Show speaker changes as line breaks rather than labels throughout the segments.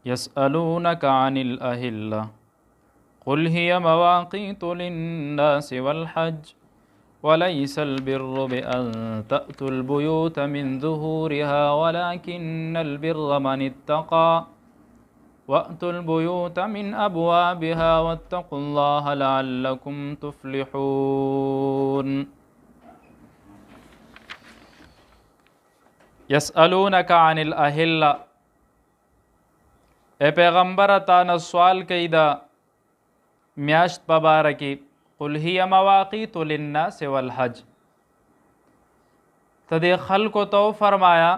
يسألونك عن الأهلة قل هي مواقيت للناس والحج وليس البر بأن تأتوا البيوت من ظهورها ولكن البر من اتقى وأتوا البيوت من أبوابها واتقوا الله لعلكم تفلحون. يسألونك عن الأهلة، اے پیغمبر تانا سوال کئی دا میاشت پبارکی، قل هي مواقیت للناس والحج، تدے خلقو تو فرمایا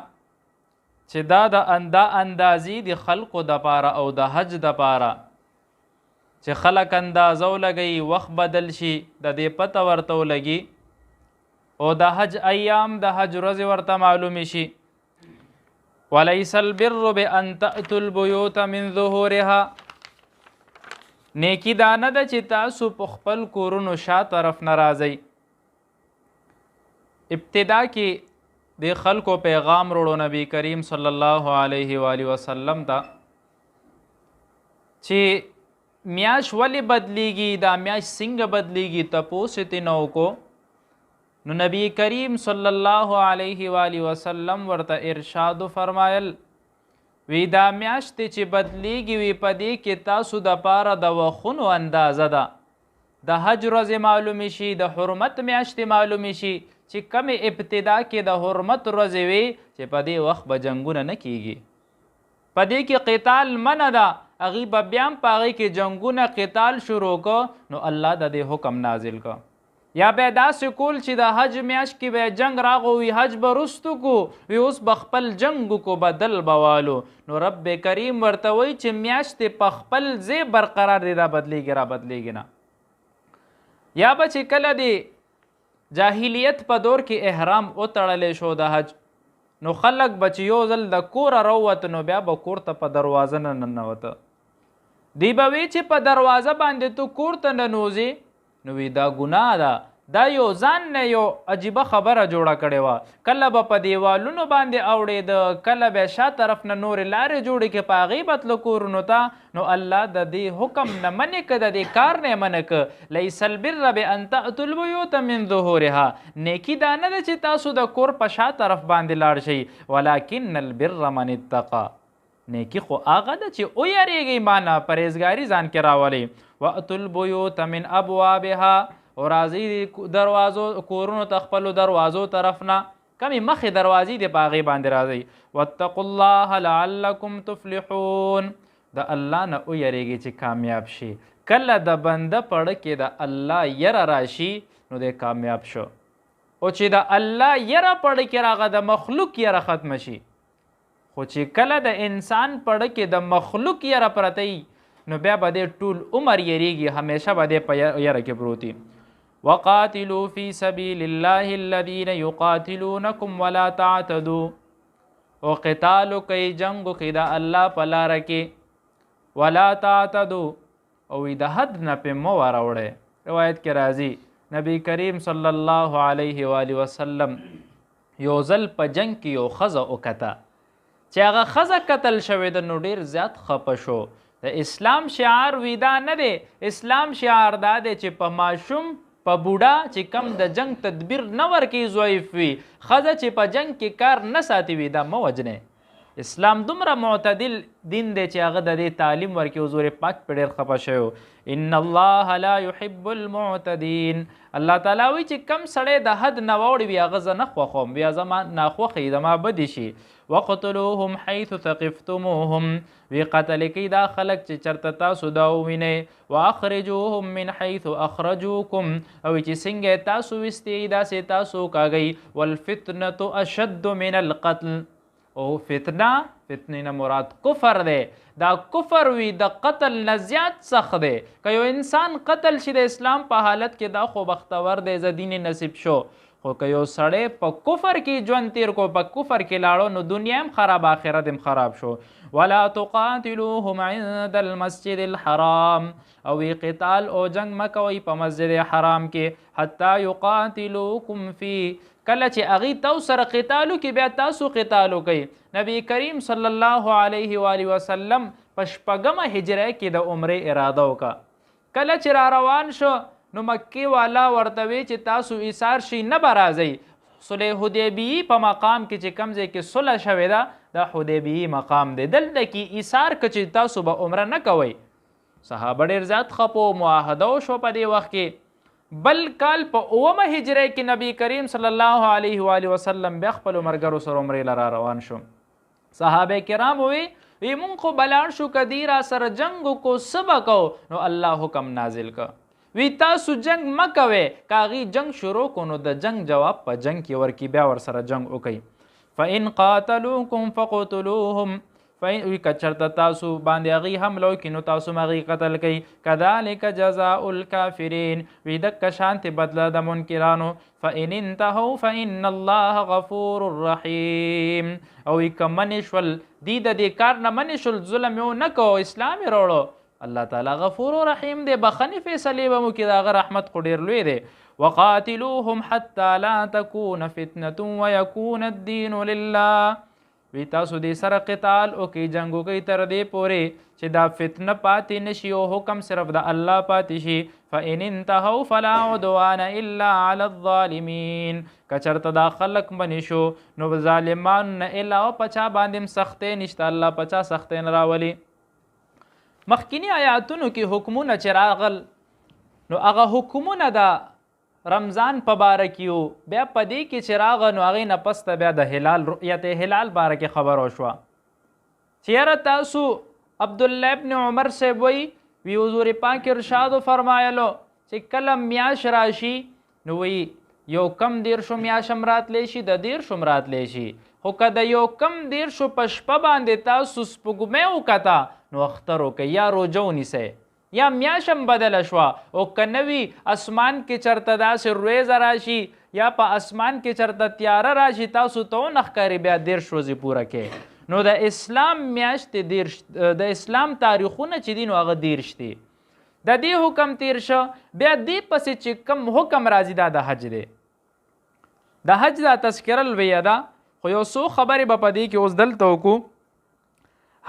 چې دا اندازی دی خلقو دا پارا او دا حج دا پارا چې خلق اندازو لگئی وقت بدل شي دا دی پتا ورتو لگی او دا حج ایام دا حج رز ورتا معلومی شي. ولیس البر بان تأتوا البیوت من ظهورها، نیکی دانه ده چې تاسو په خپل کورونو شا طرف نه راځئ. ابتدا کې د خلکو پیغام وروړو نبی کریم صلی الله علیه و آله وسلم ته چې میاش ولې بدلیږي، دا میاش څنګه بدلیږي، تپوس یې ترې نه وکړو. نو نبی کریم صلی الله علیه و آله وسلم ورته ارشاد فرمایل، وی دا میاشتې چې بدلیږي وی په دې کې تاسو دپاره د وختونو اندازه ده، د حج ورځې معلومې شي، د حرمت میاشتې معلومې شي چې کمې ابتدا کې د حرمت ورځې وي چې په دې وخت به جنګونه نه کیږي، په دې کې قتال منع ده، هغوی به بیا هم په هغې کې جنګونه قتال شروع کو. نو الله د دې حکم نازل کو. یا به داسې کول چې د حج میاشت کې به جنگ راغو وي حج به رستو کو وي اوس به خپل جنګ کو بدل بوالو. نو رب کریم ورته وایي چې میاشتې په خپل ځای برقرار دی، دا بدلیږي را بدلیږي نه. یا به چې کله دی جاهلیت په دور کې احرام وتړلی شو د حج، نو خلک به چې یو ځل د کوره راووت نو بیا به کور ته په دروازه نه ننوته. دوی به وی چې په دروازه باندې تو کور ته ننوځې، نو وی دا ګناه ده، دا یو ځان نه یو عجیبه خبره جوړه کړې وه. کله به په دیوالونو باندې اوړېده، کله به شا طرف نه نورې لارې جوړې کړې، په هغې به تله کورونو ته. نو الله د دې حکم نه منې که، د دې کار نه یې منع که. لیس البر بان تأتوا البیوت من ظهورها، نیکي دا نه ده چې تاسو د کور په شا طرف باندې لاړ شئ، ولکن البر من اتقى، نیکی خو هغه ده چې ویریږئ مانه، پرهیزګاري ځان کې راولئ. واتوا البیوت من ابوابها، او راځئ دروازو کورونو ته خپلو دروازو طرف نه، کمې مخې دروازې دې په هغې باندې راځئ. واتقوا الله لعلکم تفلحون، د الله نه ویریږئ چې کامیاب شي. کله د بنده پړه کې د الله یره راشي نو دی کامیاب شو، او چې د الله یره پړه کې راغه د مخلوق یره ختمه شي. خو چې کله د انسان پړه کې د مخلوق یره پرته وي نو بیا به دی ټول عمر یریږي، همیشه به دی په یره کې پروت وي. وقاتلوا فی سبیل الله الذین یقاتلونکم ولا تعتدوا، او قتال وکئ، جنګ وکئ د الله په لاره کې، ولا تعتدوا، او د حد نه پې مه واروړئ. روایت کې راځي نبی کریم صلی الله علیه و آله وسلم یو ځل په جنګ کې یو ښځه وکته چې هغه ښځه قتل شوې ده، نو ډېر زیات خفه شو. د اسلام شعار وی دا نه دی، اسلام شعار دا دی چې په ماشوم په بوډا چې کم د جنگ تدبیر نه ورکوي ضعیف وي، ښځه چې په جنگ کې کار نه ساتي وي، دا مه وجنئ. اسلام دومره معتدل دین دی چې هغه د دې تعلیم ورکوي. حضور پاک پې ډېر خفه شوی، ان الله لا يحب المعتدین. الله تعالی وایي چې کم سړی د حد نه واوړي وي هغه زه نه خوښوم، بیا زما ناخوښه یي، زما بدې شي. وقتلوهم حیث ثقفتموهم، وی قتل کوي دا خلک چې چېرته تاسو دا ووینئ. واخرجوهم من حیث اخرجوکم، او چې څنګه تاسو ویستئ داسې تاسو کاږئ. والفتنة اشد من القتل، او فتنې نه مراد کفر دی، دا کفر وي د قتل نه زیات سخت دی. که یو انسان قتل شي د اسلام په حالت کې دا خو بختور دی، زه دین نصیب شو. خو که یو سړی په کفر کې ژوند تیر کو، په کفر کې لاړو، نو دنیا هم خراب آخرت هم خراب شو. ولا تقاتلوهم عند المسجد الحرام، او قتال او جنگ مکوئ په مسجد حرام کې. حتی یقاتلوکم فی، کله چې هغوی تاسو سره قتال وکړي بیا تاسو قتال وکئ. نبی کریم صلی الله علیه و آله وسلم په شپږمه هجره کې د عمرې اراده وکړه. کله چې را روان شو نو مکې والا ورته وی چې تاسو ایثار شئ نه به راځئ. صلح حدیبیې په مقام کې چې کوم ځای کې صلح شوې ده دا حدیبیې مقام دی. دلته کې ایثار که چې تاسو به عمره نه کوئ. صحابه ډېر زیات خپو معاهده وشوه په دې وخت کې. بل کال په اومه هجره کې نبی کریم صلی الله علیه و آله وسلم بیا خپلو ملګرو سره عمرې له را روان شو. صحابه کرام وی مونږ خو بلاړ شو که دی را سره جنګ وکړو څه به کوو نو الله حکم نازل که وی تاسو جنگ مه کوئ. که هغې جنگ شروع کو نو د جنگ جواب په جنگ کې ورکړي بیا ورسره جنگ وکئ. فإن قاتلوکم فقتلوهم وی که چېرته تاسو باندې هغې حمله وکړي نو تاسو هم هغې قتل کوئ. کذلک جزاء الکافرین وی دقه شانتې بدله د منکرانو. فإن انتهوا فإن الله غفور رحیم. او وی که منې شول دی د دې کار نه منې شول ظلم یې ونه کو اسلام یې راوړو الله تعالی غفور و رحیم دی بخنې فیصلې به مو کړي د هغه رحمت خو ډېر لوی دی. وقاتلوهم حتی لا تکون فتنة ویکون الدین لله. وی تاسو دې سره قتال وکړئ جنګ وکړئ تر دې پورې چې دا فتنه پاتې نشي او حکم صرف د الله پاتې شي. فإن انتهوا فلا عدوان الا على الظالمین. که چېرته دا خلک منې شو نو ظالمانو نه علاوه په چا باندې هم سختۍ نشته الله په چا سختۍ نه راولي. مخکینی آیاتونو کې حکمونه چې راغل نو هغه حکمونه د رمضان په باره کې وو. بیا په دې کې چې راغه نو هغې نه پس ته بیا د هلال رؤیت هلال باره کې خبره وشوه چې یاره تاسو عبدالله ابن عمر صاحب وی حضور پاک ارشاد فرمایلو چې کله میاش راشي نو وی یو کم دیرشو میاشم راتلی شي د دیرشم راتلی شي خو که د یو کم دیرشو په شپه باندې تاسو سپوږمۍ وکته نو اختر وکئ یا روژه ونیسئ یا میاشم بدله شوه او که نه وي اسمان کې چېرته داسې ورېځه راشي یا په اسمان کې چېرته تیاره راشي تاسو ته ونه ښکاري بیا 10 ورځې پوره کړئ. نو د اسلام میاشتې د اسلام تاریخونه چې دي نو هغه 10 دي. د دې حکم تیر شه بیا دې پسې چې کوم حکم راځي دا د حج دی. د حج دا تذکره لویه ده خو یو څو خبرې به په دې کې اوس دلته وکړو.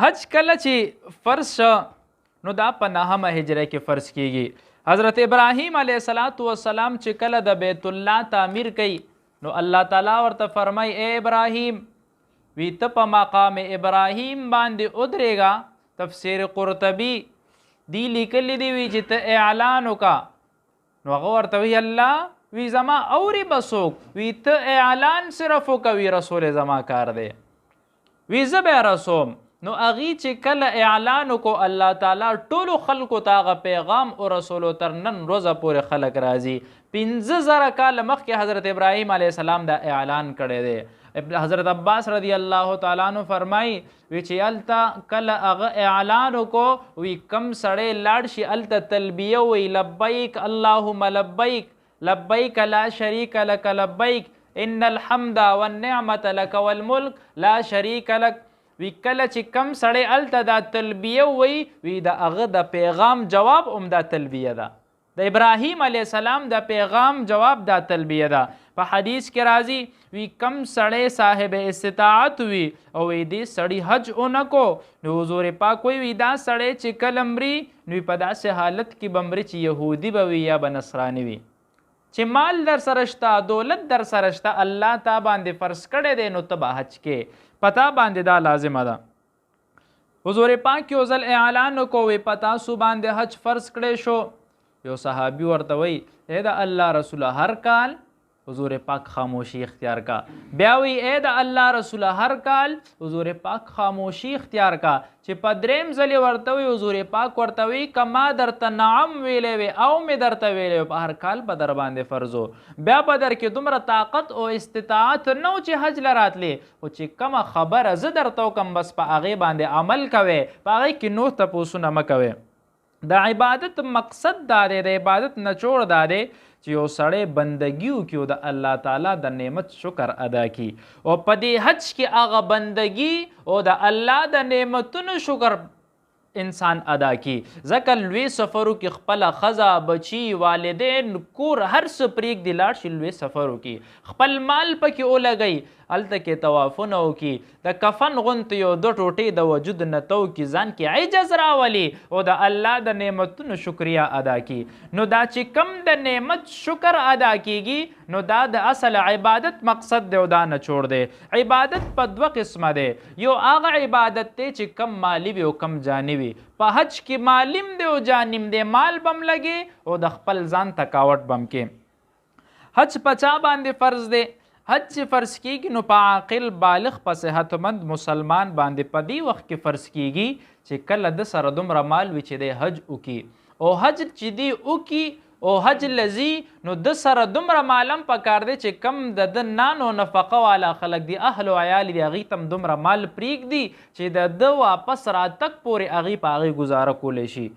حج کله چې فرض شه نو دا په 9مه هجره کې فرض کیږي. حضرت ابراهیم علیه السلام چې کله د بیت الله تعمیر کوي نو الله تعالی ورته فرمای اے ابراهیم وی ته په مقام ابراهیم باندې ودرېږه. تفسیر قرطبي دی لیکلی دی وی چې ته اعلان وکړه نو هغه ورته وی الله وی زما اوري به څوک وی ته اعلان صرف وکوي رسول زما کار دی وی زه به رسوم. نو هغې چې کله اعلان وکړو الله تعالی ټولو خلکو ته هغه پیغام او رسولو تر نن ورځه پورې خلک راځي. 15,000 کاله مخکې حضرت ابراهیم علیه السلام دا اعلان کړی دی. حضرت عباس رضی الله تعالی عنہ فرمایي وی چې هلته کله هغه اعلان وکړو وی کم سړی لاړ شي هلته تلبیه وی لبیک اللهم لبیک لبیک لا شریک لک لبیک ان الحمد والنعمة لک والملک لا شریک لک. وی کله چې کم سړی هلته دا تلبیه وی د هغه د پیغام جواب هم دا تلبیه ده. د ابراهیم علیه السلام د پیغام جواب دا تلبیه ده. په حدیث کې راځي وی کم سړی صاحب استطاعت وي او وی دې سړی حج اونکو نو حضور پاک وی دا سړی چې کله مري نو په داسې حالت کې به مري چې یهودي به وي یا به نصراني وي. چې مال در سره شته دولت در سره شته الله تا باندې فرض کړی دی نو ته به حج کې پتا باندې دا لازمه ده. حضور پاک یو ځل اعلان وکړو وی په تاسو باندې حج فرض کړی شو. یو صحابي ورته وی اے د الله رسوله هر کال حضور پاک خاموشی اختیار کا. بیا وی اے د الله رسوله هر کال حضور پاک خاموشی اختیار کا. چې په دریم ځلې ورته وی حضور پاک ورته وی که ما درته نعم ویلی وی او مې درته ویلی په هر کال په در باندې فرض و بیا به در کې دومره طاقت او استطاعت نه و چې حج له راتلی خو چې کومه خبره زه درته وکم بس په هغې باندې عمل کوئ په هغې کې نور تپوسونه مه کوئ. د عبادت مقصد دا دی د عبادت نچوړ دا دی چې یو سړی بندګي وکړي او د الله تعالی د نعمت شکر ادا کړي او په دې حج کې هغه بندګي او د الله د نعمتونو شکر انسان ادا کی ځکه لوی سفرو کې خپله ښځه بچي والدین کور هر څه پرېږدي لاړ شي لوی سفر وکړي خپل مال پکې ولګوي هلته کې طوافونه وکړي د کفن غوندې یو دو ټوټې د وجود نه تو کړي ځان کې عجز راولي او د الله د نعمتونو شکریه ادا کړي نو دا چې کم د نعمت شکر ادا کیږي نو دا د اصل عبادت مقصد دی او دا نه چور دی عبادت په دوه قسمه دی یو هغه عبادت دی چې کم مالی وي او کم جاني وي په حج کې مالیم دی او جانیم دی مال بم لګي او د خپل ځان تکاوټ بم کې حج په چا باندې فرض دی حج چې فرض کیږي نو په عاقل بالغ په صحتمند مسلمان باندې په دې وخت کې فرض کیږي چې کله د سره دومره مال وي چې دی حج وکړي او حج چې دی وکړي او حج لذي نو د سره دومره مالم پکار دی چې کم د نان او نفقه والا خلک دی اهل او عیال دی هغوی ته دومره مال پرېږدي چې د واپس راتګ پورې هغوی په هغې ګزاره کولی شي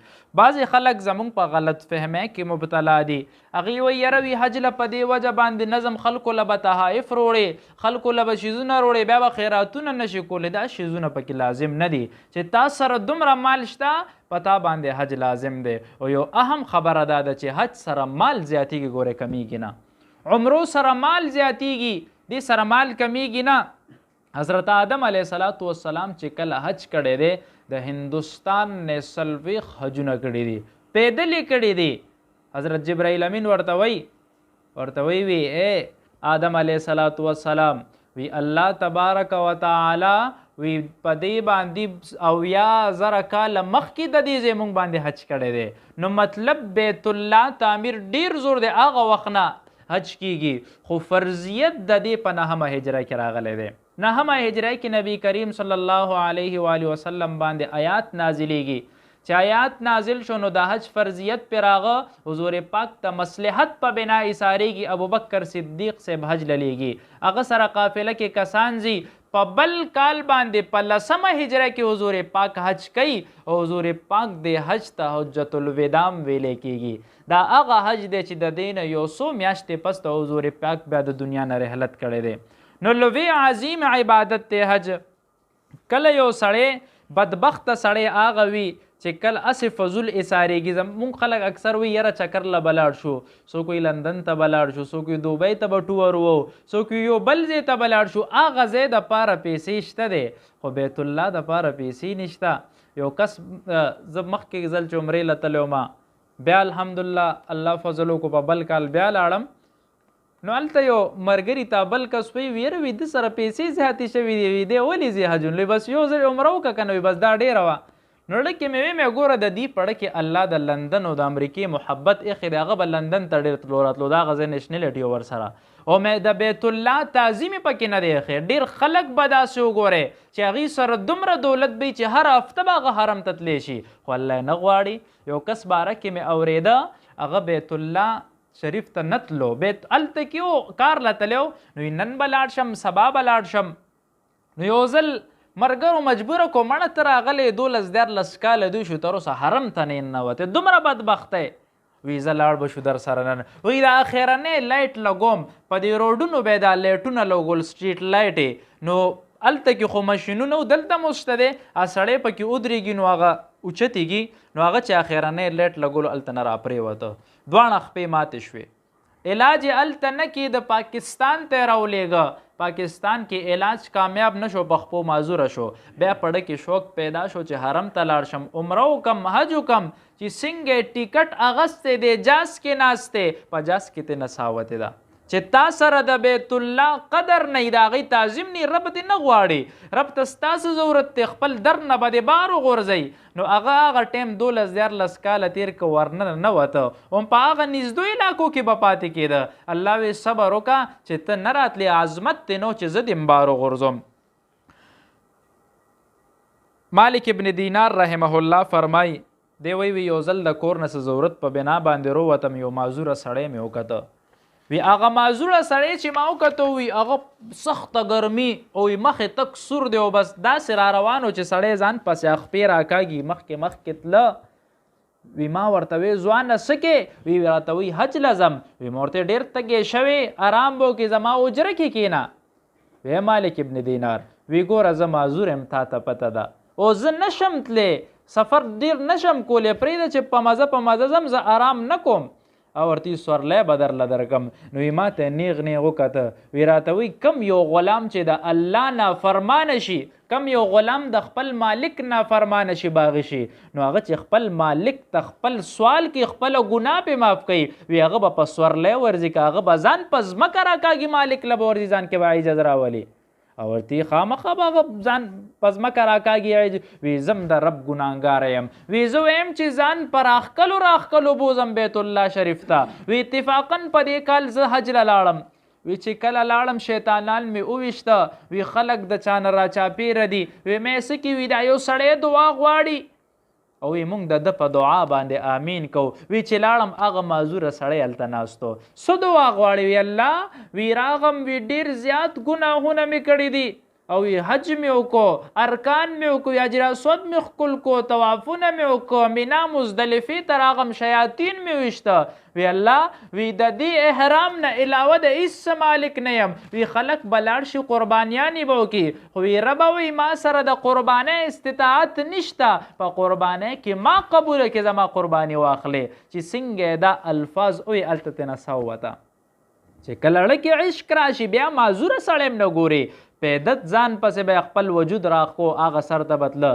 بعضې خلک زمونږ په غلط فهمۍ کې مبتلا دي هغوی وایي یاره وي حج له په دې وجه باندې نظم خلکو له به تحایف روړې خلکو له به شیزونه روړې بیا به خیراتونه نشي کولی دا شیزونه پکې لازم نه دي چې تا سره دومره مال شته پتا باندې حج لازم دی او یو اهم خبره دا ده چې حج سره مال زیاتیږي ګورې کمیږي نه عمرو سره مال زیاتیږي دې سره مال کمیږي نه حضرت آدم علیه السلام چې کله حج کړی دی د هندوستان نه څلوېښت حجونه کړي دي پیدل یې کړي دي حضرت جبرائیل امین ورته وی وی اے آدم علیه السلام وی الله تبارک وتعالی وی په دې باندې 90,000 کاله مخکې د دې ځای مونږ باندې حج کړی دی نو مطلب بیت الله تعمیر ډیر زور دی هغه وخت نه حج کیږي خو فرضیت د دې په نهمه هجره کې راغلی دی نهمه هجره کې نبی کریم صلی الله علیه و آله وسلم باندې آیات نازلیږي چې آیات نازل شو نو د حج فرضیت پې راغه حضور پاک ته مصلحت په بنا ایساریږي ابوبکر صدیق صاحب حج للیږي هغه سره قافله کې کسان ځي په بل کال باندې په 10مه هجره کې حضور پاک حج کوي او حضور پاک د حج ته حجت الوداع ویلې کیږي دا هغه حج دی چې د دې نه یو څو میاشتې پس ته حضور پاک بیا د دنیا نه رحلت کړی دی نو لوی عظیم عبادت دی حج کله یو سړی بدبخته سړی هغه وي چې کله اسې فضول ایساریږي زمونږ خلک اکثر وي یاره چکر له به لاړ شو څوک وي لندن ته به لاړ شو څوک وي دوبۍ ته به ټور وو څوک وي یو بل ځای ته به لاړ شو هغه ځای دپاره پیسې شته دی خو بیت الله دپاره پیسې نشته یو کس زه مخکې ځل چې عمرې له تلی وم بیا الحمدلله الله فضل وکړو په بل کال بیا لاړم نو هلته یو ملګري ته بل کس وی ویره وي ده سره پیسې زیاتې شوي دي وي دی ولې ځي حجون لوی بس یو ځل عمره وکړه که نه وي بس دا ډېره وه نو ډکې مې ویې ګوره د دې پړه کې الله د لندن او د امریکې محبت ایښی دی هغه به لندن ته ډېر تلو راتلو د هغه ځای نیشنلټي ورسره او مې د بیت الله تعظیم یې پکې نه دی ایښی ډېر خلک به داسې وګورئ چې هغوی سره دومره دولت به چې هر هفته به هغه حرم ته تلی شي خو الله یې نه غواړي یو کس باره کې مې اورېده هغه بیت الله شریف ته نه تلو بیت هلته کې کار له تلو نو نن به لاړ شم سبا به لاړ شم نو یو ځل مرګرو مجبوره کو مړه ته راغلی 12-14 کاله دوی شو تر اوسه حرم ته نه ننوتې دومره بدبختی وی زه لاړ به شو در سره نن وی د اخرنۍ لایټ لګوم په دې روډونو به یې دا لایټونه لګول سټریټ لایټې نو هلته کې خو مشینونه او دلته مو شته دی سړی پکې ودرېږي نو هغه اوچتېږي نو هغه چې اخرنۍ لایټ لګولو هلته نه راپرېوته دواړه خپې ماتې شوې علاج یې هلته نه کې د پاکستان ته یې راولېږه پاکستان کې علاج کامیاب نشو په خپو معذوره شو بیا پړه کې شوق پیدا شو چې حرم ته لاړ شم عمره وکم حج وکم چې څنګه ټیکټ اغستې دی جاز کې ناستې په جاز کې ترې نساوتې ده چې تا سره د بیت الله قدر نه د هغې تعظیم نه رب دې نه غواړي رب ته ستاسو ضرورت دی خپل در نه به دې بار وغورځئ نو هغه ټایم 12-14 کاله تېر که ورنه نه وته هم په هغه نږدو علاقو کې به پاتې کېده الله وی صبر وکړه چې ته نه راتلې عظمت دې نو چې زه دې بار وغورځوم مالک ابن دینار رحمه الله فرمایي دی وی یو ځل د کور نه څه ضرورت په بنا باندې رووتم یو معذوره سړی مې وکته وی هغه معذوره سړی چې ما وکته وي هغه سخته ګرمي او مخې تک سور دی او بس داسې را روان و چې سړی ځان پسې خپې راکاږي مخکې تله وی ما ورته وی ځوانه څه کې وی راته وی حج لزم وی ما ورته ډېر تږی شوې ارام به وکړې زما اجره کې کښېنه وی مالک ابن دینار وی ګوره زه معذور یم تا ته پته ده او زه نشم تللی سفر ډیر نشم کولی، پرېږده چې په مزه ځم، زه آرام نه کوم. او ورته سورلی به درله درکم. نو وی ما ته نیغ وکته، وی راته وی کم یو غلام چې د الله نافرمانه شي، کم یو غلام د خپل مالک نافرمانه شي باغی شي، نو هغه چې خپل مالک ته خپل سوال کې خپله ګناه پې معاف کوي، وی هغه به په سورلی ورځي که هغه به ځان په ځمکه راکاږي، مالک له به ورځي ځان کې به عجز راولي. او ورته خامخا به هغه ځان په ځمکه راکاږي، وی زم د رب ګناهګاره یم، وی زه ویم چې ځان په راښکلو بوزم بیت الله شریف ته. وی اتفاقا په دې کال زه حج له لاړم، وی چې کله لاړم شیطانان مې وویشته، وی خلک د چا نه راچاپېره دي، وی مې څه کې وي دا یو سړی دعا غواړي، او وی موږ د ده په دعا باندې آمین کو. وی چې لاړم هغه معذوره سړی هلته ناست و، څه دعا غواړي؟ وی الله وی راغم، وی ډېر زیات ګناهونه مې کړي دي، او وی حج مې وکړو، ارکان مې وکړو، حجر اسود مې ښکل کو، طوافونه مې وکړو، مینا مزدلفې ته راغم، شیاطین مې ویشته. وی الله وی د دې احرام نه علاوه د هیڅ مالک نه یم. وی خلک به لاړ شي قربانیانې به وکړي، خو وی ربه وی ما سره د قربانۍ استطاعت نشته، په قربانۍ کې ما قبوله کې زما قرباني واخلې. چې څنګه دا الفاظ وی هلته ترې نه څه ووته چې کله زړه کې عشق راشي بیا معذوره سړی هم نه ګوري، پیدت ځان پسې به خپل وجود راخو هغه سر ته بتله.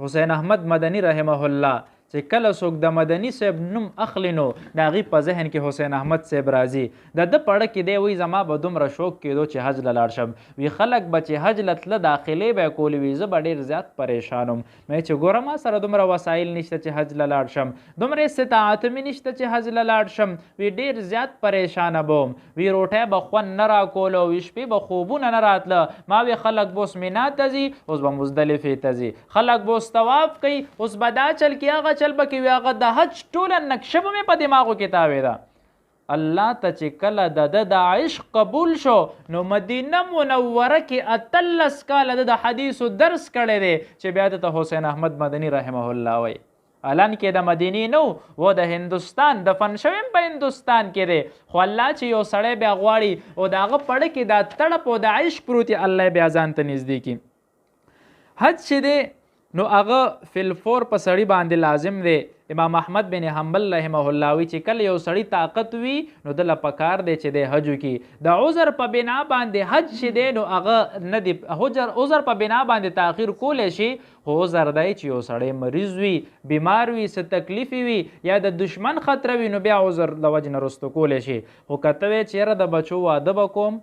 حسین احمد مدني رحمه الله چې کله څوک د مدني صاحب نوم اخلي نو د هغې په ذهن کې حسین احمد صاحب راځي. د ده پړه کې دی وایي زما به دومره شوق کېدو چې حج له لاړ شم. وي خلک به چې حج له تله داخلې به یې کولې، وي زه به ډېر زیات پریشان وم. مې چې ګوره ما سره دومره وسایل نشته چې حج له لاړ شم، دومره استطاعت مې نشته چې حج له لاړ شم. وي ډېر زیات پریشانه به وم. وي روټۍ به خوند نه راکوله، وي شپې به خوبونه نه راتله. ما وی خلک به اوس مینا ته ځي، اوس به مزدلفې ته ځي، خلک به اوس طواف کوي، اوس به دا چل کوي هغه چل به کوي، هغه د حج ټوله نقشه به مې په دماغو کې تاوېده. الله ته چې کله د ده د عشق قبول شو نو مدینه منوره کې 18 کاله د حدیثو درس کړی دی چې بیا ته حسین احمد مدني رحمه الله وایي. الان کې د مدینې نو و د هندوستان د فن شویم په هندوستان کې دی، خو الله چې یو سړی بیا غواړي او د هغه پړه کې دا تړپ او د عشق پروت الله بیا ځان ته نږدې کړي. حج چې دی نو هغه فلفور په سړي باندې لازم دی. امام احمد بن حنبل رحمه الله وی چې کله یو سړی طاقت وي نو دله پکار دی چې دی حج وکړي. د عذر په بنا باندې حج چې دی نو هغه نه دی، عذر په بنا باندې تاخیر کولی شي، خو عذر دی چې یو سړی مریض وي، بیمار وي، څه تکلیف وي یا د دشمن خطر وي نو بیا عذر د وجې نه رستو کولی شي. خو که ته وایې چې یاره د بچو واده به کوم،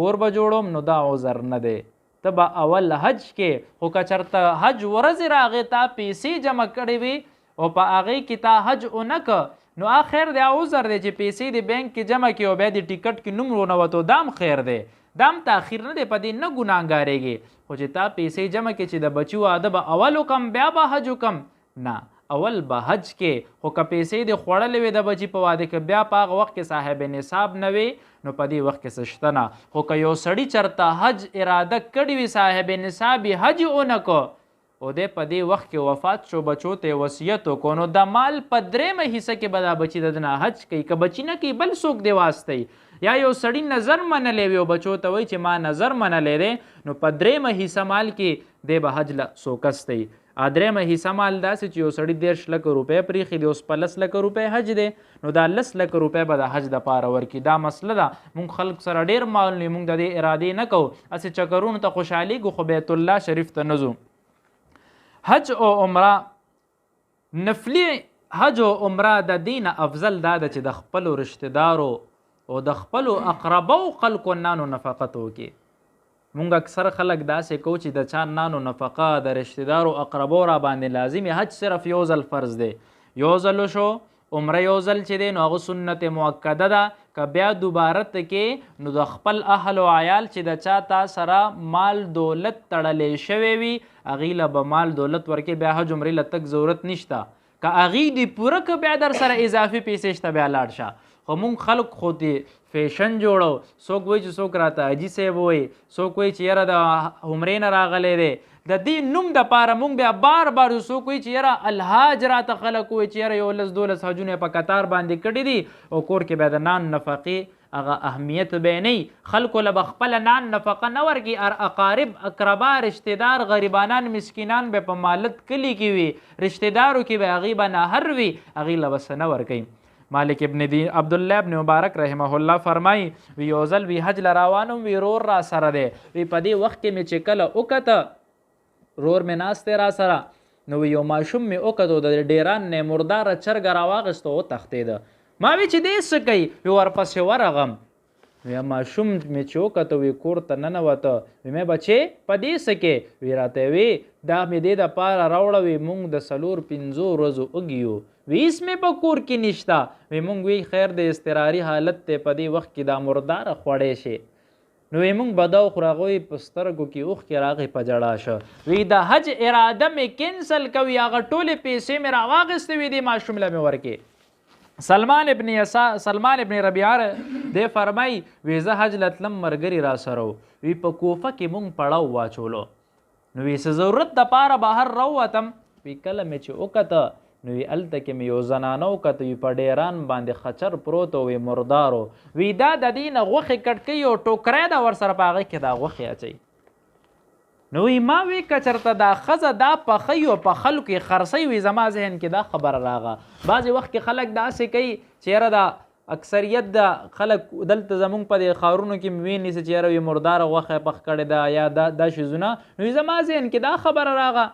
کور به جوړوم، نو دا عذر نه دی. ته به اول حج کې، خو که چېرته حج ورځې راغې تا پیسې جمع کړې وي او په هغې کې تا حج ونه که نو خیر دی، عذر دی چې پیسې د بینک کې جمع کړي او بیا د ټیکټ کې نوم ونوتو، دا هم خیر دی، دا هم تاخیر نه دی، په دې نه ګناهګارېږي. خو چې تا پیسې جمع کړي چې د بچي واده به اول وکم بیا به حج وکم، نه اول به حج کې. خو که پیسې دې خوړلې وي د بچي په واده کې بیا په هغه وخت کې صاحب نصاب نه وي نو په دې وخت کې څه شته نه. خو که یو سړي چېرته حج اراده کړې وي صاحب نصابي حج ونه کو او دی په دې وخت کې وفات شو، بچو ته وصیت وکړو نو د مال په درېیمه حصه کې به دا بچي د نه حج کوي. که بچي نه کوي بل څوک دی واسطی، یا یو سړي نظر منلی وي او بچو ته وایي چې ما نظر منلی دی نو په درېیمه حصه مال کې دی به حج له څوکستی. درېیمه حصه مال داسې چې یو سړي 13 لکه روپۍ پرېښي دی، اوس په 10 لکه روپۍ حج دی نو دا 10 لکه روپۍ به د حج دپاره ورکړي. دا مسله ده، مونږ خلک سره ډېر مال وي، مونږ د دې ارادې نه کوو، هسې چکرونو ته خوشحالېږو خو بیت الله شریف ته نه ځو. حج او عمره، نفلی حج او عمره د دین افضل دا ده چې د خپلو رشتهدارو او د خپلو اقربو خلکو نانو نفقت وکړي. مونږ اکثر خلک داسې کوو چې د چا نانو نفقه د رشتهدارو اقربو را باندې لازمي. حج صرف یو ځل فرض دی، یو ځل وشو، عمره یو ځل چې دی نو هغه سنت مؤکده ده. که بیا دوباره ته کې نو د خپل اهل و عیال چې د چا تا سره مال دولت تړلی شوی وي هغې له به مال دولت ورکې، بیا حج عمرې له تک ضرورت نشته. که هغې دې پوره که بیا در سره اضافي پیسې شته بیا لاړ شه. خو مونږ خلک خو دې فیشن جوړو، څوک وایي چې څوک راته حاجي صاحب وایي، څوک وایي چې یاره د عمرې نه راغلی دی، د دې نوم دپاره مونږ بیا بار بار څوک وایي چې یاره الحاج راته خلک وایي چې یاره 11-12 حجونه په قطار باندې کړي دي او کور کې بیا د نان نفقې هغه اهمیت به نه خلکو له به خپله نان نفقه نه ورکړي اقارب اقربا رشتهدار غریبانان مسکینان به په مالت کلي کې وي رشتهدارو کې به هغې به ناهر وي هغې له به څه نه ورکوي مالک ابن عبدالله ابن مبارک رحمه الله فرمایي وی یو ځل وی حج له روانم وی رور را سره دی وی په دې وخت کې مې چې کله وکته رور مې ناست دی را سره نو یو ماشوم مې وکتو د ډیران نه مرداره چرګه راواغېسته وتښتېده ما وی چې دې څه کوي وی ورپسې ورغم وی ماشوم مې چې وکته وی کور ته ننوته وی مې بچې په دې څه کې وی راته وی دا مې دې دپاره راوړه وی مونږ د 4-5 ورځو وږي وی اسمې په کور کې نشته وی مونږ وی خیر د اضطراري حالت دی په دې وخت کې دا مرداره خوړی شي نو وی مونږ به دا وخورو هغوی په سترګو کې اوښکې راغی په ژړا شه وی د حج اراده مې کینسل کوي هغه ټولې پیسې مې راواغېستې وي دې ماشوم له مې ورکې سلمان ابن ربیعه دی فرمایي وی زه حج له تلم ملګري را سره وی په کوفه کې مونږ پړاو واچولو نو وی څه ضرورت دپاره بهر راووتم وی کله مې چې وکته نو وی هلته کې مې یو زنانه وکته وی په ډیران باندې خچر پروت وی مردارو وی دا د دې نه غوښې کټکۍ او ټوکری ده ورسره په هغې کې دا غوښې اچوي نو وی ما وی که چېرته دا ښځه دا پخوي او په خلکو کې خرڅوي وی زما ذهن کې دا خبره راغه بعضې وخت کې خلک داسې کوي چې یاره دا اکثریت د خلک دلته زمونږ په دې ښارونو کې مې ویني چې یاره وی مرداره غوښه پخ کړې ده یا دا شیزونه نو زما ذهن کې دا خبره راغه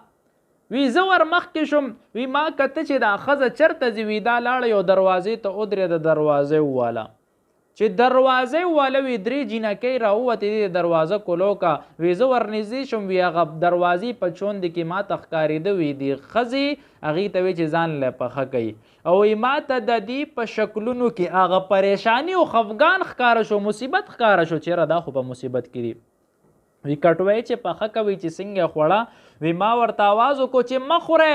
وی زه ور مخکې شوم وی ما کته چې دا ښځه چېرته ځي وی دا لاړه یو دروازې ته ودرېده دروازې وواله چې دروازې وواله وی 3 جینکۍ راووتې دې دروازه کولو کا وی زه ورنږدې شوم وی هغه دروازې په چوندې کې ما ته ښکارېده وی دې ښځې هغې ته وی چې ځان له پخه کوي او وی ما ته د دې په شکلونو کې هغه پریشاني او خفګان ښکاره شو مصیبت ښکاره شو چېرې دا خو په مصیبت کې دي وی کټوی چې پخه کوي چې څنګه خوړه وی ما ورته آواز وکړو چې مه خوره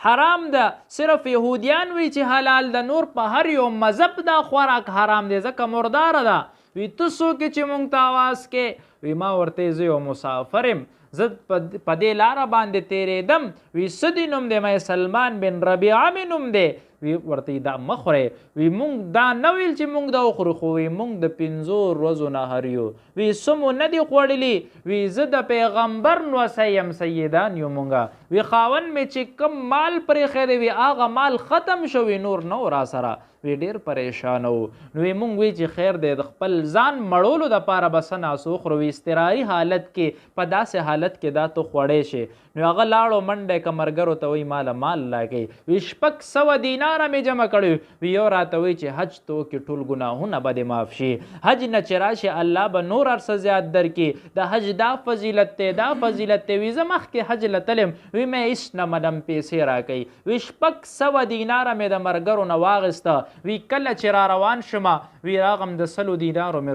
حرام ده صرف یهودیان وی چې حلال ده نور په هر یو مذهب دا خوراک حرام دی ځکه مرداره ده وی ته څوک چې مونږ ته آواز کې وی ما ورته زه یو مسافر یم زه په دې لاره باندې تېرېدم وی څه دې نوم دی مې سلمان بن ربیعه مې نوم دی وی ورته دا مه خورئ وی مونږ دا نه ویل چې مونږ دا وخورو خو وی مونږ د 5 ورځو نهر یو وی څه مو نه دي خوړلي وی زه د پیغمبر نوسی یم سیدان یو مونږه وی خاوند مې چې کم مال پرېښی دی وی هغه مال ختم شو وی نور نه و را سره وی ډېر پریشانه و نو وی مونږ وی چې خیر دی د خپل ځان مړولو دپاره به څه ناسو وخورو وی اضطراري حالت کې په داسې حالت کې دا ته خوړی شي نو هغه لاړو منډی که ملګرو ته وی ماله مال راکوي وی 600 دیناره مې جمع کړی وی یو راته وی چې حج ته وکړي ټول ګناهونه به دې معاف شي حج نه چې راشي الله به نور هر څه زیات درکړي د حج دا فضیلت دی دا فضیلت دی وی زه مخکې حج له تلم وی مې هېڅ نه منم پیسې راکوي وی 600 دیناره مې د ملګرو نه واغېسته وی کله چې را روان شمه وی راغم د 100 دینارو مې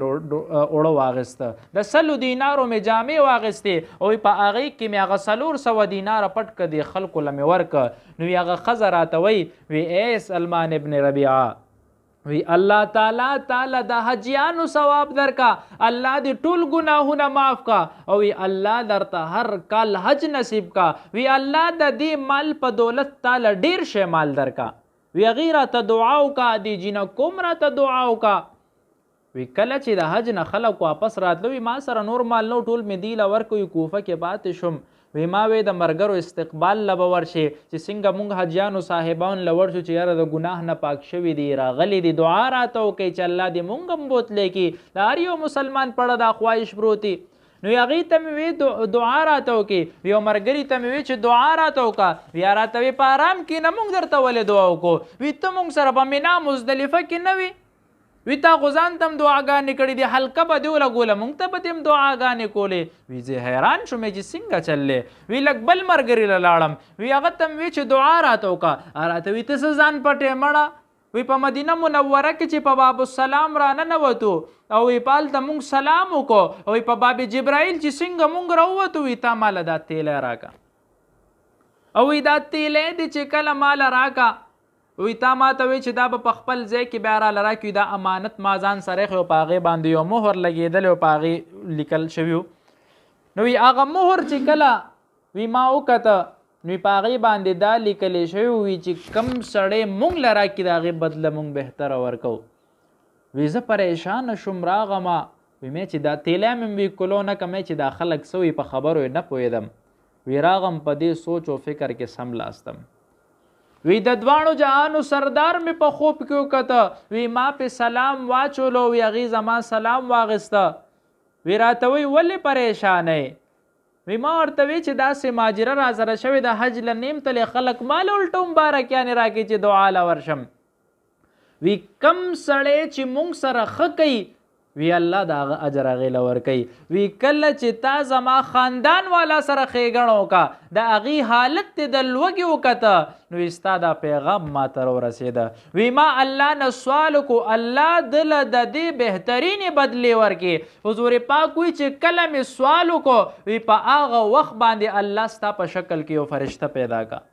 اوړه واغېسته د 100 دینارو مې جامې واغېستې او په هغې کې مې هغه 400 دیناره پټ که د خلکو له مې ورکه نو هغه ښځه راته وی ای سلمان ابن ربیعه وی الله تعالی د حجیانو ثواب درکا الله دې ټول ګناهونه معاف کا او وی الله درته هر کال حج نصیب کا وی الله د دې مال په دولت تعالی ډیر شی مال درکا وی غیره ته دعا وکا دې جنکو مره ته دعا وکا وی کله چې د حج نه خلک واپس راتلو وی ما سره نور مال نو ټول مې دی له ورکوي کوفه کې پاتې شوم وی ما وی د ملګرو استقبال له به ورشي چې څنګه مونږ حجیانو صاحبان له ورشو چې یاره د ګناه نه پاک شوي دي راغلي دي دعا راته وکړئ چې الله دې مونږ هم بوتلی کړي د هر یو مسلمان پړه دا خواهش پروت نو هغې ته مې وی دعا راته وکړي یو ملګري ته مې وی چې دعا راته وکړه بیا راته وی په ارام کې نه مونږ درته ولې دعا وکړو وی ته مونږ سره په مینا مزدلفه کې نه وي وی تا غزان تم دعاګانې کړي دي حلقه به دې ولګوله مونږ ته به دې هم دعاګانې کولې وی زه حیران شوم چې څنګه چللی وی لږ بل ملګري له لاړم وی هغه ته مې وی چې دعا راته وکړه راته وی ته څه ځان پټې مړه وی په مدینه منوره کې چې په باب السلام را ننوتو او وی په هلته مونږ سلام وکړو او وی په باب جبرائیل چې څنګه مونږ راووتو وی تا ماله دا تیلی راکه او وی دا تیلی دی چې کله ماله راکه وی تا ما ته وی چې دا به په خپل ځای کې بیا راله راکوي دا امانت ما ځان سره ایښی و په هغې باندې یو مهر لګېدلی و په هغې لیکل شوي نو وی هغه مهر چې کله وی ما وکته نو په هغې باندې دا لیکلی شوي وي چې کم سړی مونږ له راکړي د هغې بدله مونږ بهتره ورکوو وی زه پریشانه شوم راغمه وی مې چې دا تیلی مې وی کلو نه کمې چې دا خلک سوي په خبرو یې نه پوهېدم وی راغم په دې سوچ او فکر کې سملاستم وی د دواړو جهانو سردار مې په خوب کې وکته وی ما په سلام واچولو وی هغې زما سلام واغسته وی راته وی ولې پریشانه وی ما ورته وی چې داسې ماجره را سره شوې د حج له نیم تلې خلک مال الټو مبارکیانې راکړي چې دعا له ورشم وی کم سړی چې مونږ سره ښه کوي وی الله د هغه اجر هغې له ورکوي وی کله چې تا زما خاندان والا سره ښېګڼه وکړه د هغې حالت دې د لوږې وکته نو وی ستا دا پیغام ما ته راورسېده وی ما الله نه سوال وکړو الله دله د دې بهترینې بدلې ورکړي حضور پاک وی چې کله مې سوال وکړو وی په هغه وخت باندې الله ستا په شکل کې یو فرشته پیدا کړه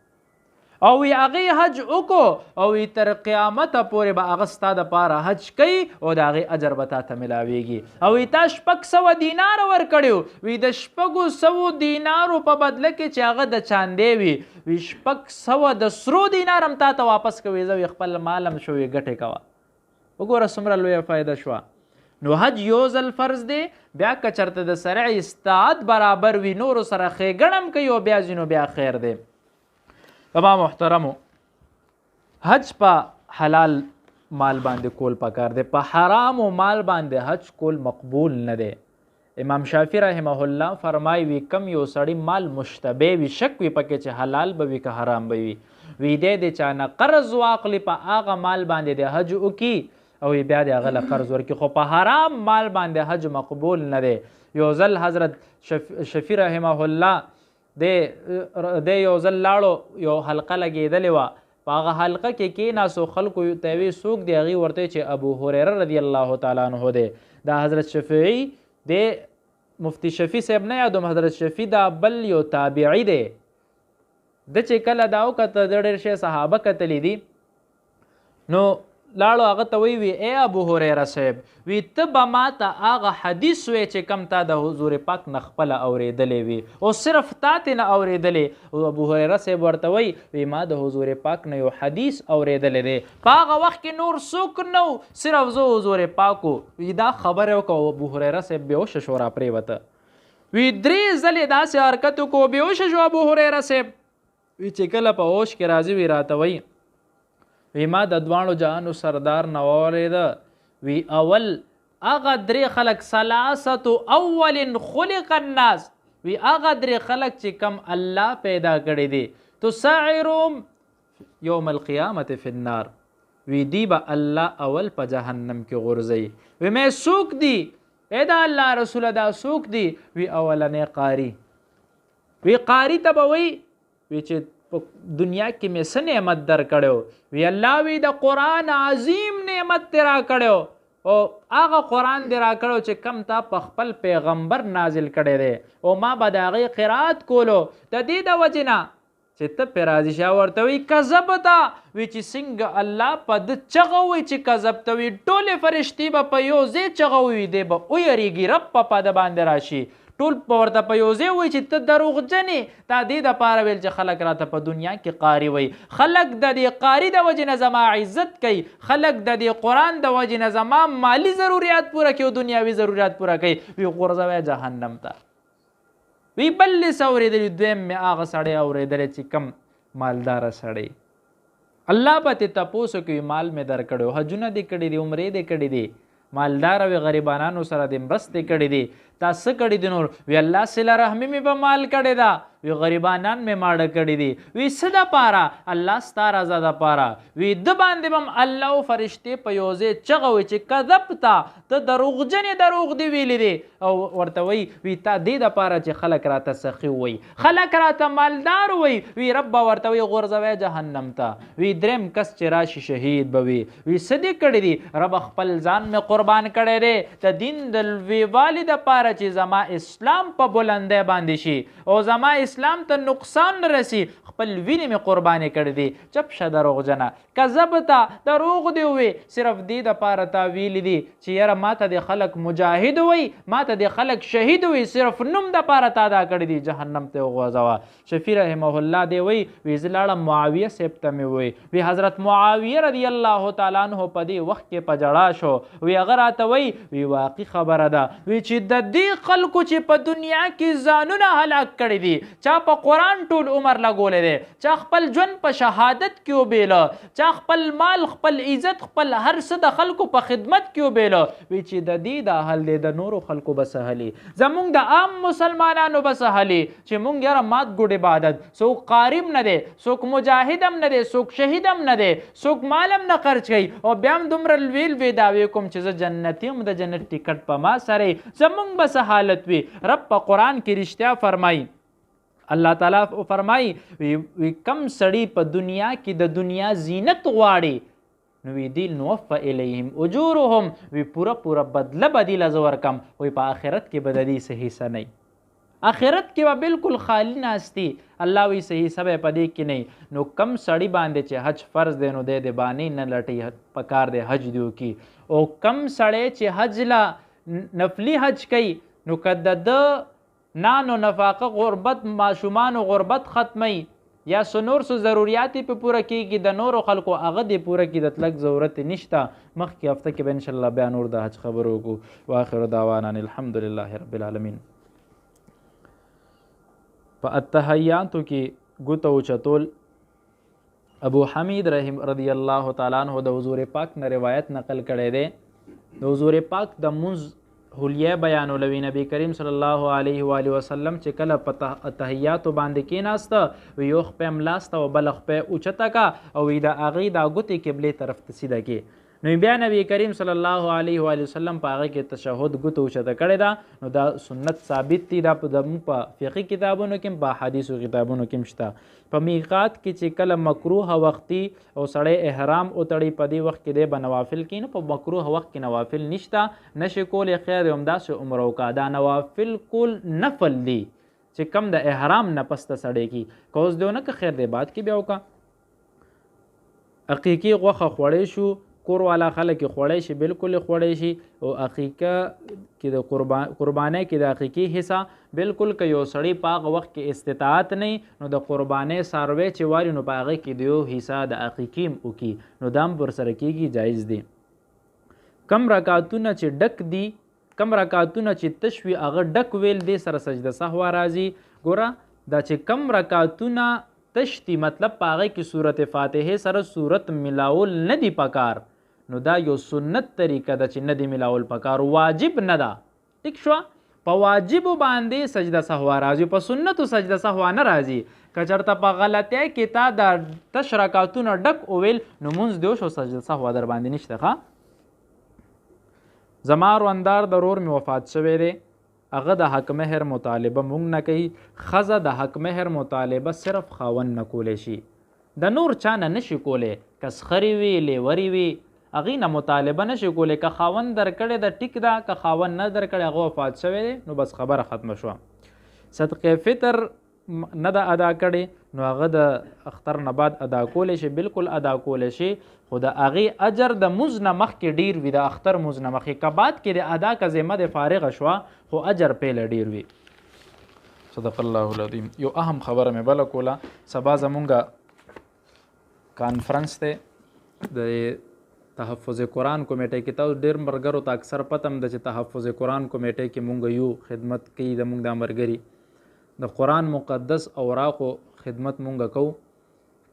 او وی هغې حج وکړو او وی تر قیامته پورې به هغه ستا دپاره حج کوي او د هغې اجر به تا ته ملاویږي او وی تا 600 دیناره ورکړي وی د 600 دینارو په بدله کې چې هغه د چاندې وي وی 600 د سرو دینار هم تا ته واپس کوي زه وی خپل مال هم شو وی ګټې کوه وګوره څومره لویه فایده شوه نو حج یو ځل فرض دی بیا که چېرته د سرع استطاعت برابر وي نورو سره ښېګڼه هم کوي او بیا ځینو بیا خیر دی بابا محترمو حج په حلال مال باندې کول پکار دی په حرامو مال باندې حج کول مقبول نه دی امام شافعي رحمه الله فرمایي وي کم یو سړی مال مشتبه وي شک وي پکې چې حلال به وي که حرام به وي وی دی د چا نه قرض واخلي په هغه مال باندې د حج وکړي او بیا د هغه له قرض ورکړي خو په حرام مال باندې حج مقبول نه دی یو ځل حضرت شفیع رحمه الله د یو ځل لاړو یو حلقه لګېدلې وه په هغه حلقه کې کېناستو خلکو ته وی څوک دی هغې ورته چې ابو هریره رضی الله تعالی عنه دی دا حضرت شفیعي د مفتی شفیع صاحب نه یادوم حضرت شفیع دا بل یو تابعي دی د چې کله دا وکته د ډېر شی صحابه کتلی دي نو لاړو هغه ته وی ای ابو هریره صاحب وی ته به ما ته هغه حدیث وی چې کم تا د حضور پاک نه خپله اورېدلی وي او صرف تا ترې نه اورېدلی او ابو هریره صاحب ورته وی ما د حضور پاک نه یو حدیث اورېدلی دی په هغه وخت کې نور څوک نه و صرف زه حضور پاک و وی دا خبره وکړه ابو هریره صاحب بېهوشه شو راپرېوته وی 3 ځلې داسې حرکت وکړو بېهوشه شو ابو هریره صاحب وی چې کله په هوش کې راځي وی راته وی وی ما د دواړو جهانو سردار نه واورېده وی اول هغه 3 خلک ثلاثة اول خلق الناس وی هغه 3 خلک چې کم الله پیدا کړی دی تسعرهم یوم القیامت فی النار وی دی به الله اول په جهنم کې غورځوي وی مې څوک دی ای د الله رسوله دا څوک دی وی اولنی قاري وی قاري ته به وی چې په دنیا کې مې څه نعمت در کړی وی الله وی د قرآن عظیم نعمت دې را کړی او هغه قرآن دې را کړی چې کم تا په خپل پیغمبر نازل کړی دی او ما به د هغې قرات کولو د دې د وجې نه چې ته پرې راضي شه ورته وی کذبته وی چې څنګه الله په ده چغه وی چې کذبته وي ټولې فرشتې به په یو ځای چغه وي دی به ویریږي رب په ده باندې راشي ټول ورته په یو ځای وایي چې ته دروغجنې تا دې دپاره ویل چې خلک راته په دنیا کې قاري وایي خلک د دې قاري د وجې نه زما عزت کوي خلک د دې قرآن د وجې نه زما مالی ضروریات پوره کوي او دنیاوي ضروریات پوره کوي وی غورځوی جهنم ته وی بل څه اورېدلي دویم مې هغه سړی اورېدلی چې کم مالداره سړی الله به ترې تپوس کوي مال مې در کړی حجونه دې کړي دي عمرې دې کړي دي مالدار وی غریبانانو سره دې مرستې کړي دي تا څه کړي دي نور وی الله صله رحمي مې به مال کړې ده وی غریبانان مې ماړه کړي دي وی څه دپاره الله ستا رضا دپاره وی ده باندې به هم الله او فرشتې په یو ځای چغه وي چې کذبته ته دروغجنې دروغ دې ویلي دي او ورته وی تا دې دپاره چې خلک راته سخي ووایي خلک راته مالدار ووایي وی رب به ورته وی غورځوی جهنم ته وی دریم کس چې راشي شهید به وي څه دې کړي دي رب خپل ځان مې قربان کړی دی د دین د لویوالي دپاره چې زما اسلام په بلندی باندې شي او زما اسلام ته نقصان نه رسي خپل وینې مې قربانې کړې دي. چپ شه دروغجنه، کذبته دروغ دې ووې، صرف دې دپاره تا ویلي دي چې یاره ما ته د خلک مجاهد وایي، ما ته د خلک شهید وایي، صرف نوم دپاره تا دا کړی دي، جهنم ته وغورځوه. شفیع رحمه الله دی وایي وی زه لاړم معاویه صاحب ته مې وایي وی حضرت معاویه رضی الله تعالی عنه په دې وخت کې په جړا شو. وی هغه راته وایي وی واقعي خبره ده وی چې د دې خلکو چې په دنیا کې ځانونه هلاک کړي دي، چا په قرآن ټول عمر لګولی دی، چا خپل ژوند په شهادت کې وبیله، چا خپل مال خپل عزت خپل هر څه د خلکو په خدمت کې وبیله. وی چې د دې دا حل دی د نورو خلکو به سهلي، زمونږ د عام مسلمانانو به سهلي چې مونږ یاره مات ګوډ عبادت، څوک قارم نه دی، څوک مجاهد هم نه دی، څوک شهید هم نه دی، څوک مال هم نه خرچ کوي، او بیا هم دومره ویل وی دعوې کوم چې زه جنتي یم، د جنت ټکټ په ما سره زمونږ به څه حالت وي. رب په قرآن کې رښتیا فرمایي، الله تعالی فرمایي وی کم سړي په دنیا کې د دنیا زینت غواړي نو وی دی نوفا الیهم اجورهم وی پورا بدله به دی له زه ورکم، وی په آخرت کې به د دې څه حصه نه، آخرت کې به بالکل خالی ناستی. الله وی صحیح سبه پدې کې نه. نو کم سړی باندې چې حج فرض دی نو د باندې نه لټي پکار دی حج دیو کی، او کم سړی چې حج لا نفلی حج کوي نو کده د نانو نفاقه غربت ماشومان غربت ختمي یا سنور سو ضرورت په پوره کېږي د نورو خلکو هغه دې پوره کې د تلک ضرورت نشته. مخکې هفته کې به انشاءالله بیا نور د حج خبرو وکړو. واخر دعوانا الحمدلله رب العالمین. په التحیاتو کې ګوته اوچتول ابو حمید رضی الله تعالی عنہ د حضور پاک نه روایت نقل کړی دی. د حضور پاک د منځ حلیه بیانولوي نبی کریم صلی الله علیه و آله وسلم چې کله په تحیاتو باندې کېناسته وی یو خپې ملاسته او بل خپې اوچته کا او وی د هغې دا ګوتې قبلې طرف ته سیده کې. نو بیا نبی کریم صلی الله علیه و آله وسلم په هغه کې تشهد ګوته اوچته کړې ده. نو دا سنت ثابت دي، دا زموږ په فقهي کتابونو کې په حدیثو کتابونو کې شته. په میقات کې چې کله مکروه وختي او سړی احرام وتړي په دې وخت کې دی به نوافل کوي، نو په مکروه وخت کې نوافل نشته، نشي کولی خیر همداسې عمره وکړه. دا نوافل کول نفل دي چې کم د احرام نه پسته سړی کی کوز دیونه که خیر دی بعد کې بیا وکړه. عقیقي غوښه خوړی شو، کور والا خلک یې خوړی شي، بالکل یې خوړی شي. او عقیقه کې د قربانۍ کې د عقیقي حصہ بالکل که یو سړی په هغه وخت کې استطاعت نه نو د قربانۍ څاروی چې واري نو په هغې کې د یو حصہ د عقیقي هم وکړي نو دا هم ورسره کېږي، جایز دی. کم رکعتونه چې ډک دي، کم رکعتونه چې تش وي هغه ډک ویل دی سره سجده سهوه راځي. ګوره دا چې کم رکعتونه تشتی مطلب په هغې کې صورت فاتحې سره صورت ملاول نه دی پکار، نو دا یو سنت طریقه ده چې نه دی ملاول پکار، واجب نه ده. ټیک شوه، په واجبو باندې سجده سهوه راځي، په سنتو سجده سهوه نه راځي. که چېرته په غلطۍ کې تا دا تش رکعتونه ډک وویل نو مونځ دی وشو، سجده سهوه در باندې نشته. ښه زما روندار د رور مې وفات شوی دی، هغه د حق مهر مطالبه مونږ نه کوي. ښځه د حق مهر مطالبه صرف خاوند نه کولی شي، د نور چا نه نشي کولی. که سخرې وي لیورې وي هغې نه مطالبه نشي کولی. که خاوند درکړی د ټیک ده، که خاوند نه درکړی هغه وفات شوی دی نو بس خبره ختمه شوه. صدقې فطر نه ده ادا کړې نو هغه د اختر نه بعد ادا کولی شي، بالکل ادا کولی شي، خو د هغې اجر د مونځ نه مخکې ډیر وي، د اختر مونځ نه مخکې. که بعد کې د ادا که ذمه د فارغه شوه خو اجر پیله ډیر وي. صدق الله العظیم. یو اهم خبره مې بله کوله، سبا زمونږ کانفرنس دی د تحفظ قرآن کمیټۍ کې. تاسو ډېر ملګرو ته اکثر پته هم ده چې تحفظ قرآن کمیټۍ کې مونږ یو خدمت کوي زمونږ دا ملګري، د قرآن مقدس اوراقو خدمت مونږ کوو.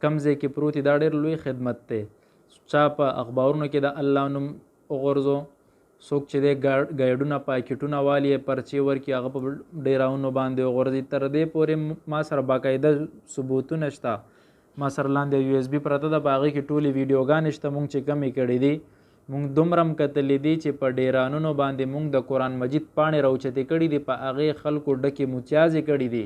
کم ځای کې پروت دا ډېر لوی خدمت دی. چا په اخبارونو کې د الله نوم وغورځو، څوک چې دی ګایډونه پاکټونه والي پرچې ورکړي هغه په ډیراونو باندې وغورځي. تر دې پورې ما سره باقاعده ثبوتونه شته، ما سره لاندې USB پرته ده، په هغې کې ټولې ویډیوګانې شته مونږ چې کمې کړي دي. مونږ دومره هم کتلي دي چې په ډیرانونو باندې مونږ د قرآن مجید پاڼې راوچتې کړي دي، په هغې خلکو ډکې متیازې کړي دي،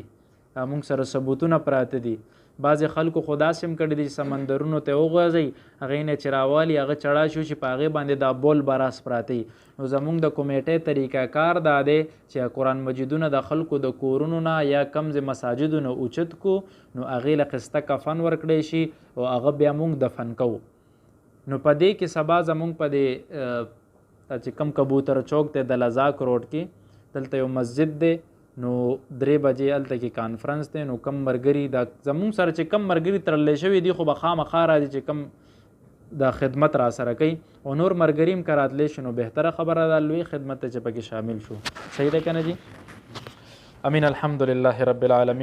مونږ سره ثبوتونه پراته دي. بعضې خلکو خو داسې هم کړي دي چې سمندرونو ته وغورځوي هغې نه چې راوالي هغه چړا شو چې په هغې باندې دا بول براس پراته وي. نو زمونږ د کمیټې طریقه کار دا دی چې قرآن مجیدونه د خلکو د کورونو نه یا کم ځای مساجدو نه اوچت کو نو هغې له قسطه کفن ورکړی شي او هغه بیا موږ دفن کوو. نو په دې کې سبا زمونږ په دې چې کم کبوتر چوک دی د لذاک روډ کې دلته یو مسجد دی نو 3 بجې هلته کې کانفرنس دی. نو کم ملګري دا زمونږ سره چې کم ملګري تړلی شوي دي خو به خامخا راځي چې کم دا خدمت را سره کوي او نور ملګري هم که راتلی شي نو بهتره خبره ده لوی خدمت ته چې پکې شامل شو. صحیح ده که نه جي؟ امین. الحمدلله رب العالمین.